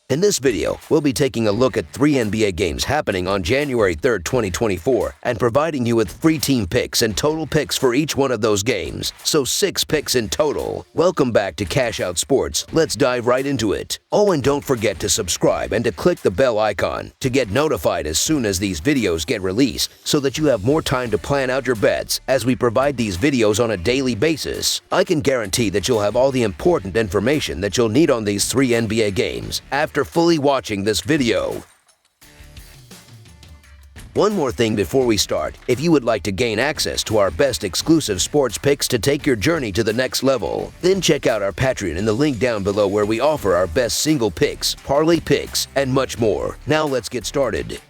In this video, we'll be taking a look at 3 NBA games happening on January 3rd, 2024, and providing you with free team picks and total picks for each one of those games, so 6 picks in total. Welcome back to Cash Out Sports. Let's dive right into it. Oh, and don't forget to subscribe and to click the bell icon to get notified as soon as these videos get released, so that you have more time to plan out your bets as we provide these videos on a daily basis. I can guarantee that you'll have all the important information that you'll need on these 3 NBA games after fully watching this video. One more thing before we start. If you would like to gain access to our best exclusive sports picks to take your journey to the next level, then check out our Patreon in the link down below, where we offer our best single picks, parlay picks, and much more. Now let's get started.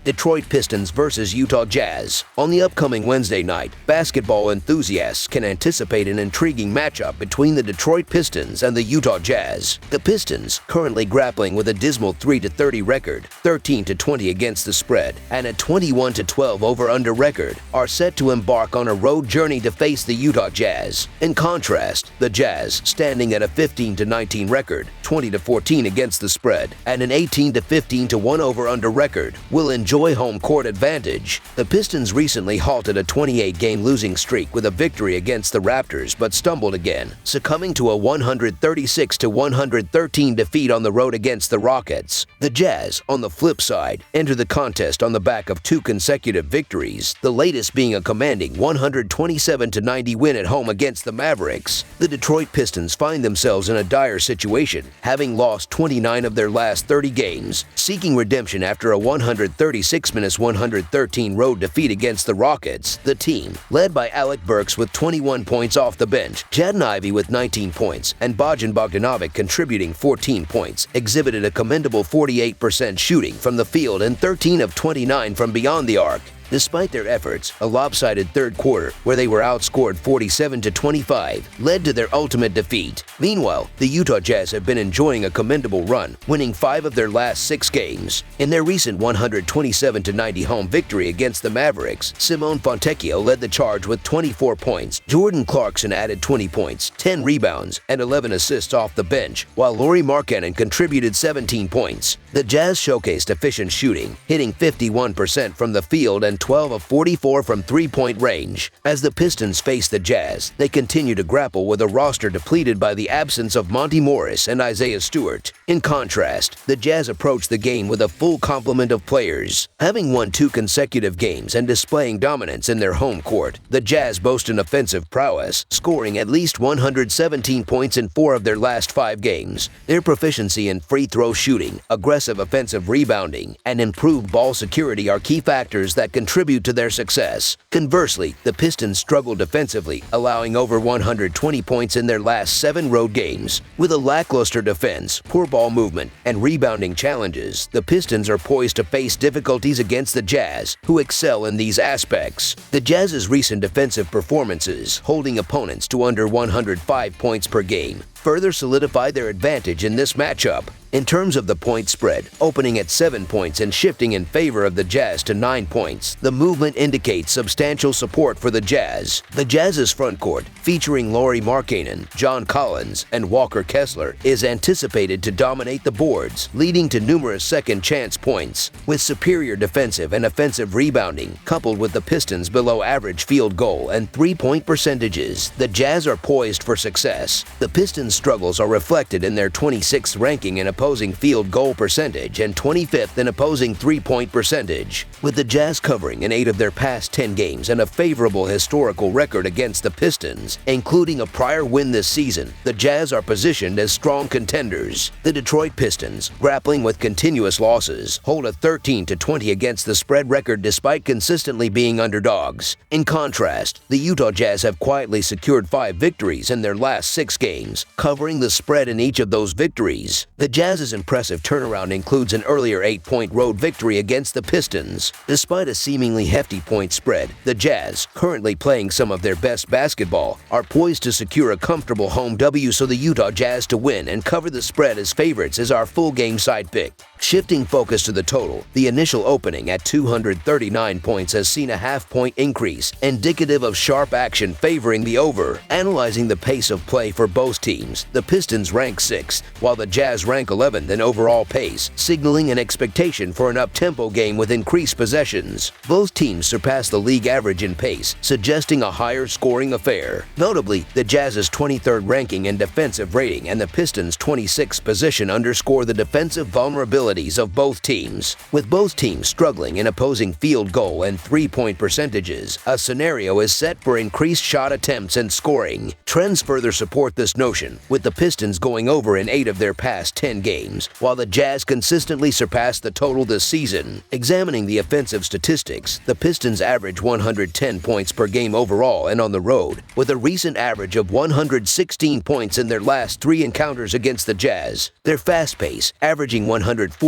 Detroit Pistons versus Utah Jazz. On the upcoming Wednesday night, basketball enthusiasts can anticipate an intriguing matchup between the Detroit Pistons and the Utah Jazz. The Pistons, currently grappling with a dismal 3-30 record, 13-20 against the spread, and a 21-12 over-under record, are set to embark on a road journey to face the Utah Jazz. In contrast, the Jazz, standing at a 15-19 record, 20-14 against the spread, and an 18-15 over-under record, will enjoy home court advantage. The Pistons recently halted a 28-game losing streak with a victory against the Raptors, but stumbled again, succumbing to a 136-113 defeat on the road against the Rockets. The Jazz, on the flip side, enter the contest on the back of 2 consecutive victories, the latest being a commanding 127-90 win at home against the Mavericks. The Detroit Pistons find themselves in a dire situation, having lost 29 of their last 30 games, seeking redemption after a 136-113 road defeat against the Rockets. The team, led by Alec Burks with 21 points off the bench, Jaden Ivey with 19 points, and Bojan Bogdanovic contributing 14 points, exhibited a commendable 48% shooting from the field and 13 of 29 from beyond the arc. Despite their efforts, a lopsided third quarter, where they were outscored 47-25, led to their ultimate defeat. Meanwhile, the Utah Jazz have been enjoying a commendable run, winning 5 of their last 6 games. In their recent 127-90 home victory against the Mavericks, Simone Fontecchio led the charge with 24 points. Jordan Clarkson added 20 points, 10 rebounds, and 11 assists off the bench, while Lauri Markkanen contributed 17 points. The Jazz showcased efficient shooting, hitting 51% from the field and 12 of 44 from three-point range. As the Pistons face the Jazz, they continue to grapple with a roster depleted by the absence of Monty Morris and Isaiah Stewart. In contrast, the Jazz approach the game with a full complement of players. Having won 2 consecutive games and displaying dominance in their home court, the Jazz boast an offensive prowess, scoring at least 117 points in 4 of their last 5 games. Their proficiency in free throw shooting, aggressive offensive rebounding, and improved ball security are key factors that contribute to their success. Conversely, the Pistons struggle defensively, allowing over 120 points in their last 7 road games. With a lackluster defense, poor ball movement, and rebounding challenges, the Pistons are poised to face difficulties against the Jazz, who excel in these aspects. The Jazz's recent defensive performances, holding opponents to under 105 points per game, further solidify their advantage in this matchup. In terms of the point spread, opening at 7 points and shifting in favor of the Jazz to 9 points, the movement indicates substantial support for the Jazz. The Jazz's front court, featuring Lauri Markkanen, John Collins, and Walker Kessler, is anticipated to dominate the boards, leading to numerous second-chance points. With superior defensive and offensive rebounding, coupled with the Pistons' below-average field goal and three-point percentages, the Jazz are poised for success. The Pistons' struggles are reflected in their 26th ranking in opposing field goal percentage and 25th in opposing three-point percentage. With the Jazz covering in 8 of their past 10 games and a favorable historical record against the Pistons, including a prior win this season, the Jazz are positioned as strong contenders. The Detroit Pistons, grappling with continuous losses, hold a 13-20 against the spread record despite consistently being underdogs. In contrast, the Utah Jazz have quietly secured 5 victories in their last 6 games, covering the spread in each of those victories. The Jazz Jazz's impressive turnaround includes an earlier 8-point road victory against the Pistons. Despite a seemingly hefty point spread, the Jazz, currently playing some of their best basketball, are poised to secure a comfortable home W, so the Utah Jazz to win and cover the spread as favorites is our full game side pick. Shifting focus to the total, the initial opening at 239 points has seen a half-point increase, indicative of sharp action favoring the over. Analyzing the pace of play for both teams, the Pistons rank 6th, while the Jazz rank 11th in overall pace, signaling an expectation for an up-tempo game with increased possessions. Both teams surpass the league average in pace, suggesting a higher scoring affair. Notably, the Jazz's 23rd ranking in defensive rating and the Pistons' 26th position underscore the defensive vulnerability of both teams. With both teams struggling in opposing field goal and three-point percentages, a scenario is set for increased shot attempts and scoring. Trends further support this notion, with the Pistons going over in 8 of their past 10 games, while the Jazz consistently surpassed the total this season. Examining the offensive statistics, the Pistons average 110 points per game overall and on the road, with a recent average of 116 points in their last 3 encounters against the Jazz. Their fast pace, averaging 104.4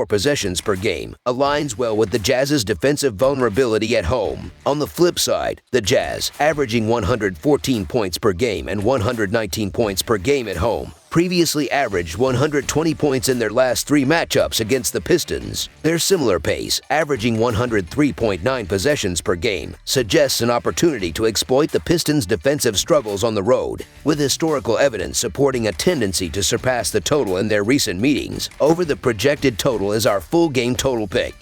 possessions per game, aligns well with the Jazz's defensive vulnerability at home. On the flip side, the Jazz, averaging 114 points per game and 119 points per game at home, previously averaged 120 points in their last 3 matchups against the Pistons. Their similar pace, averaging 103.9 possessions per game, suggests an opportunity to exploit the Pistons' defensive struggles on the road. With historical evidence supporting a tendency to surpass the total in their recent meetings, over the projected total is our full game total pick.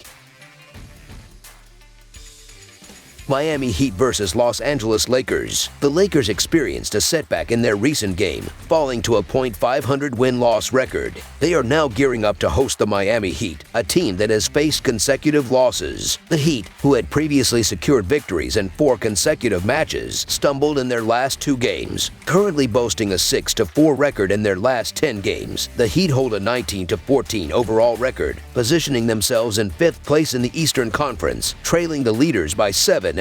Miami Heat vs. Los Angeles Lakers. The Lakers experienced a setback in their recent game, falling to a .500 win-loss record. They are now gearing up to host the Miami Heat, a team that has faced consecutive losses. The Heat, who had previously secured victories in 4 consecutive matches, stumbled in their last 2 games. Currently boasting a 6-4 record in their last 10 games, the Heat hold a 19-14 overall record, positioning themselves in 5th place in the Eastern Conference, trailing the leaders by 7.5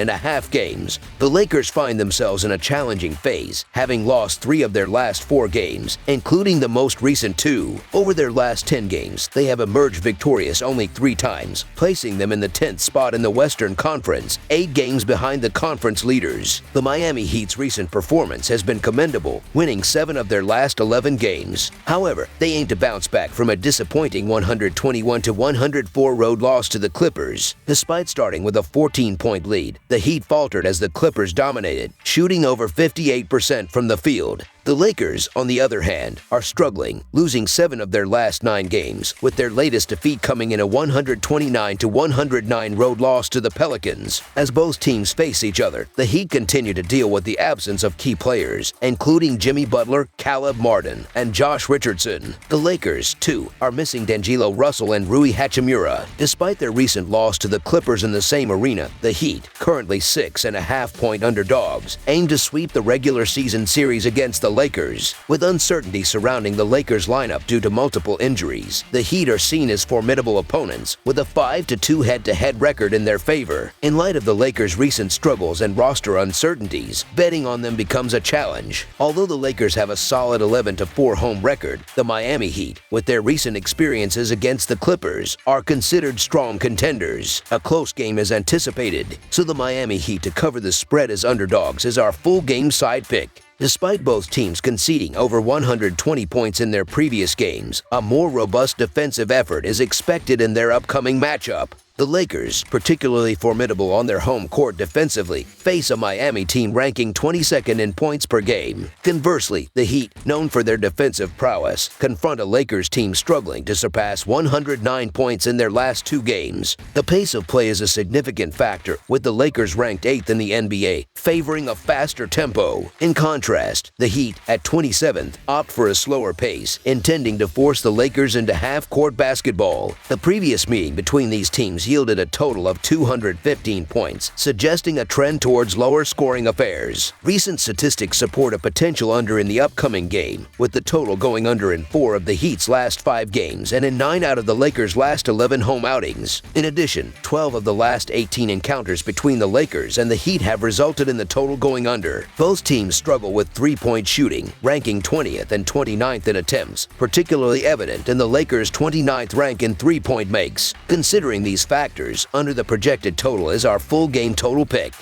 games. The Lakers find themselves in a challenging phase, having lost 3 of their last 4 games, including the most recent 2. Over their last 10 games, they have emerged victorious only 3 times, placing them in the 10th spot in the Western Conference, 8 games behind the conference leaders. The Miami Heat's recent performance has been commendable, winning 7 of their last 11 games. However, they aim to bounce back from a disappointing 121-104 road loss to the Clippers. Despite starting with a 14-point lead, the Heat faltered as the Clippers dominated, shooting over 58% from the field. The Lakers, on the other hand, are struggling, losing 7 of their last 9 games, with their latest defeat coming in a 129-109 road loss to the Pelicans. As both teams face each other, the Heat continue to deal with the absence of key players, including Jimmy Butler, Caleb Martin, and Josh Richardson. The Lakers, too, are missing D'Angelo Russell and Rui Hachimura. Despite their recent loss to the Clippers in the same arena, the Heat, currently 6.5-point underdogs, aim to sweep the regular season series against the Lakers. With uncertainty surrounding the Lakers lineup due to multiple injuries, the Heat are seen as formidable opponents, with a 5-2 head-to-head record in their favor. In light of the Lakers' recent struggles and roster uncertainties, betting on them becomes a challenge. Although the Lakers have a solid 11-4 home record, the Miami Heat, with their recent experiences against the Clippers, are considered strong contenders. A close game is anticipated, so the Miami Heat to cover the spread as underdogs is our full game side pick. Despite both teams conceding over 120 points in their previous games, a more robust defensive effort is expected in their upcoming matchup. The Lakers, particularly formidable on their home court defensively, face a Miami team ranking 22nd in points per game. Conversely, the Heat, known for their defensive prowess, confront a Lakers team struggling to surpass 109 points in their last 2 games. The pace of play is a significant factor, with the Lakers ranked 8th in the NBA, favoring a faster tempo. In contrast, the Heat, at 27th, opt for a slower pace, intending to force the Lakers into half-court basketball. The previous meeting between these teams yielded a total of 215 points, suggesting a trend towards lower scoring affairs. Recent statistics support a potential under in the upcoming game, with the total going under in 4 of the Heat's last 5 games and in 9 out of the Lakers' last 11 home outings. In addition, 12 of the last 18 encounters between the Lakers and the Heat have resulted in the total going under. Both teams struggle with three-point shooting, ranking 20th and 29th in attempts, particularly evident in the Lakers' 29th rank in three-point makes. Considering these factors, under the projected total is our full game total pick.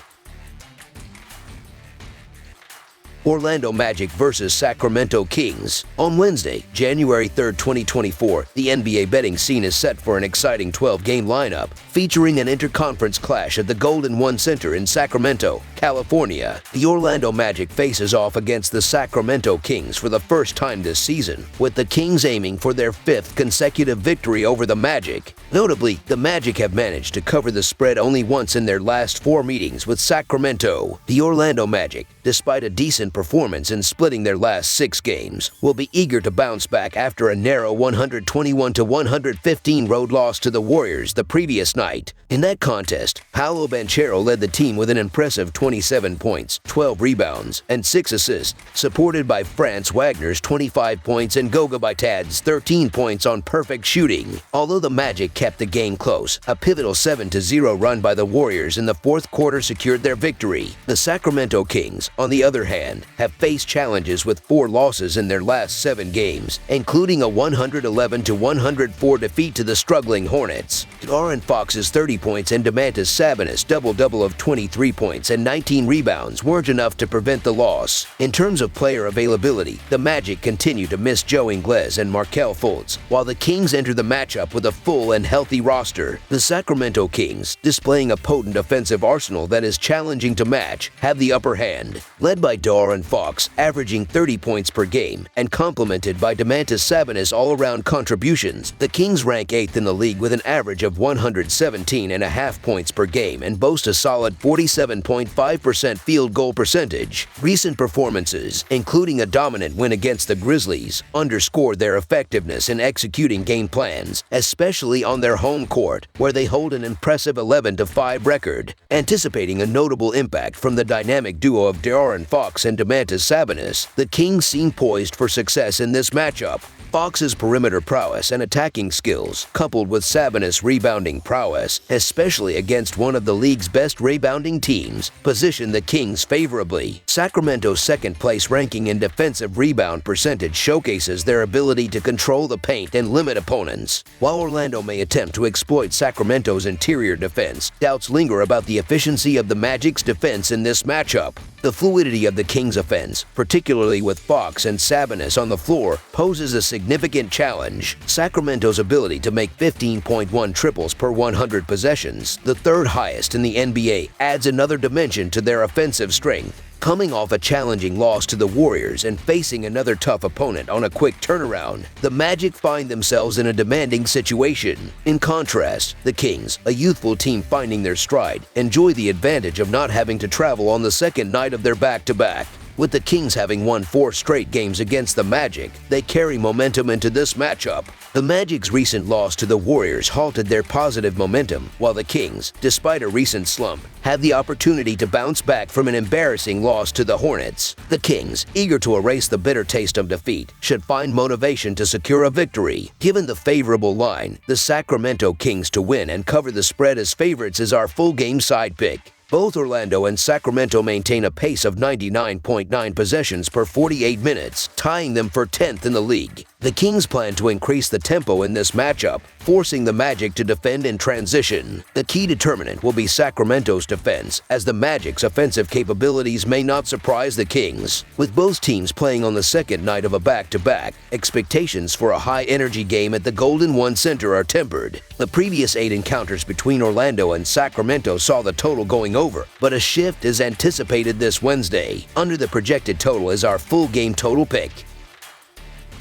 Orlando Magic vs. Sacramento Kings. On Wednesday, January 3, 2024, the NBA betting scene is set for an exciting 12-game lineup featuring an interconference clash at the Golden One Center in Sacramento, California. The Orlando Magic faces off against the Sacramento Kings for the first time this season, with the Kings aiming for their 5th consecutive victory over the Magic. Notably, the Magic have managed to cover the spread only once in their last 4 meetings with Sacramento. The Orlando Magic, despite a decent performance in splitting their last 6 games, will be eager to bounce back after a narrow 121-115 road loss to the Warriors the previous night. In that contest, Paolo Banchero led the team with an impressive 27 points, 12 rebounds, and 6 assists, supported by Franz Wagner's 25 points and Goga Bitadze's 13 points on perfect shooting. Although the Magic kept the game close, a pivotal 7-0 run by the Warriors in the 4th quarter secured their victory. The Sacramento Kings, on the other hand, have faced challenges with 4 losses in their last 7 games, including a 111-104 defeat to the struggling Hornets. De'Aaron Fox's 30 points and Domantas Sabonis' double-double of 23 points and 19 rebounds weren't enough to prevent the loss. In terms of player availability, the Magic continue to miss Joe Ingles and Markelle Fultz, while the Kings enter the matchup with a full and healthy roster. The Sacramento Kings, displaying a potent offensive arsenal that is challenging to match, have the upper hand. Led by De'Aaron Fox, averaging 30 points per game, and complemented by Domantas Sabonis' all-around contributions, the Kings rank 8th in the league with an average of 117.5 points per game and boast a solid 47.5% field goal percentage. Recent performances, including a dominant win against the Grizzlies, underscore their effectiveness in executing game plans, especially on their home court, where they hold an impressive 11-5 record. Anticipating a notable impact from the dynamic duo of De'Aaron Fox and Domantas Sabonis, the Kings seem poised for success in this matchup. Fox's perimeter prowess and attacking skills, coupled with Sabonis' rebounding prowess, especially against one of the league's best rebounding teams, position the Kings favorably. Sacramento's second-place ranking in defensive rebound percentage showcases their ability to control the paint and limit opponents. While Orlando may attempt to exploit Sacramento's interior defense, doubts linger about the efficiency of the Magic's defense in this matchup. The fluidity of the Kings' offense, particularly with Fox and Sabonis on the floor, poses a significant challenge. Sacramento's ability to make 15.1 triples per 100 possessions, the 3rd highest in the NBA, adds another dimension to their offensive strength. Coming off a challenging loss to the Warriors and facing another tough opponent on a quick turnaround, the Magic find themselves in a demanding situation. In contrast, the Kings, a youthful team finding their stride, enjoy the advantage of not having to travel on the second night of their back-to-back. With the Kings having won 4 straight games against the Magic, they carry momentum into this matchup. The Magic's recent loss to the Warriors halted their positive momentum, while the Kings, despite a recent slump, have the opportunity to bounce back from an embarrassing loss to the Hornets. The Kings, eager to erase the bitter taste of defeat, should find motivation to secure a victory. Given the favorable line, the Sacramento Kings to win and cover the spread as favorites is our full game side pick. Both Orlando and Sacramento maintain a pace of 99.9 possessions per 48 minutes, tying them for 10th in the league. The Kings plan to increase the tempo in this matchup, forcing the Magic to defend in transition. The key determinant will be Sacramento's defense, as the Magic's offensive capabilities may not surprise the Kings. With both teams playing on the second night of a back-to-back, expectations for a high-energy game at the Golden One Center are tempered. The previous 8 encounters between Orlando and Sacramento saw the total going over, but a shift is anticipated this Wednesday. Under the projected total is our full game total pick.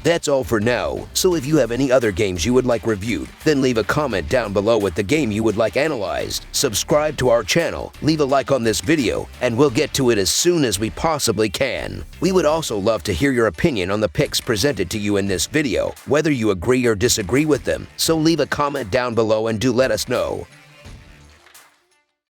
That's all for now, so if you have any other games you would like reviewed, then leave a comment down below with the game you would like analyzed. Subscribe to our channel, leave a like on this video, and we'll get to it as soon as we possibly can. We would also love to hear your opinion on the picks presented to you in this video, whether you agree or disagree with them, so leave a comment down below and do let us know.